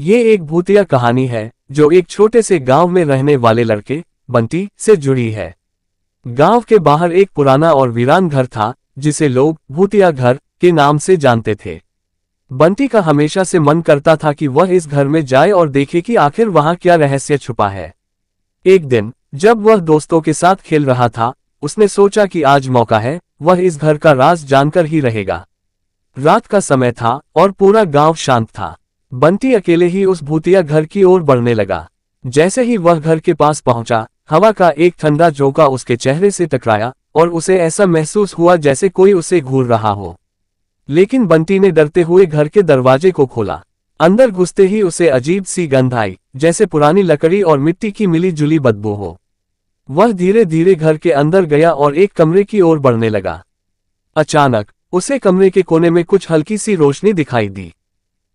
ये एक भूतिया कहानी है जो एक छोटे से गांव में रहने वाले लड़के बंटी से जुड़ी है। गांव के बाहर एक पुराना और वीरान घर था जिसे लोग भूतिया घर के नाम से जानते थे। बंटी का हमेशा से मन करता था कि वह इस घर में जाए और देखे कि आखिर वहां क्या रहस्य छुपा है। एक दिन जब वह दोस्तों के साथ खेल रहा था, उसने सोचा कि आज मौका है, वह इस घर का राज जानकर ही रहेगा। रात का समय था और पूरा गांव शांत था। बंटी अकेले ही उस भूतिया घर की ओर बढ़ने लगा। जैसे ही वह घर के पास पहुंचा, हवा का एक ठंडा झोंका उसके चेहरे से टकराया और उसे ऐसा महसूस हुआ जैसे कोई उसे घूर रहा हो। लेकिन बंटी ने डरते हुए घर के दरवाजे को खोला। अंदर घुसते ही उसे अजीब सी गंध आई, जैसे पुरानी लकड़ी और मिट्टी की मिली जुली बदबू हो। वह धीरे धीरे घर के अंदर गया और एक कमरे की ओर बढ़ने लगा। अचानक उसे कमरे के कोने में कुछ हल्की सी रोशनी दिखाई दी।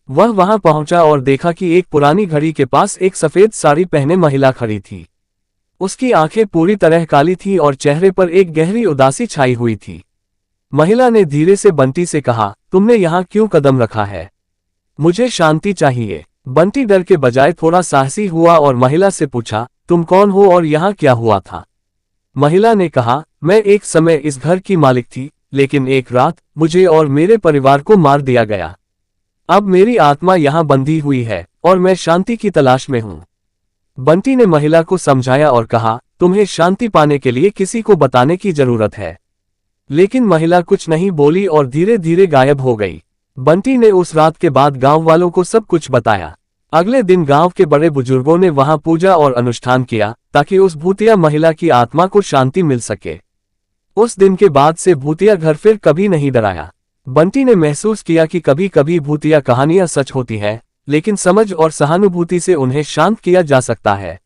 वह वहां पहुंचा और देखा कि एक पुरानी घड़ी के पास एक सफेद साड़ी पहने महिला खड़ी थी। उसकी आंखें पूरी तरह काली थीं और चेहरे पर एक गहरी उदासी छाई हुई थी। महिला ने धीरे से बंटी से कहा, तुमने यहाँ क्यों कदम रखा है? मुझे शांति चाहिए। बंटी डर के बजाय थोड़ा साहसी हुआ और महिला से पूछा, तुम कौन हो और यहाँ क्या हुआ था? महिला ने कहा, मैं एक समय इस घर की मालिक थी, लेकिन एक रात मुझे और मेरे परिवार को मार दिया गया। अब मेरी आत्मा यहाँ बंधी हुई है और मैं शांति की तलाश में हूँ। बंटी ने महिला को समझाया और कहा, तुम्हें शांति पाने के लिए किसी को बताने की जरूरत है। लेकिन महिला कुछ नहीं बोली और धीरे धीरे गायब हो गई। बंटी ने उस रात के बाद गांव वालों को सब कुछ बताया। अगले दिन गांव के बड़े बुजुर्गों ने वहां पूजा और अनुष्ठान किया ताकि उस भूतिया महिला की आत्मा को शांति मिल सके। उस दिन के बाद से भूतिया घर फिर कभी नहीं डराया। बंटी ने महसूस किया कि कभी कभी भूतिया कहानियां सच होती हैं, लेकिन समझ और सहानुभूति से उन्हें शांत किया जा सकता है।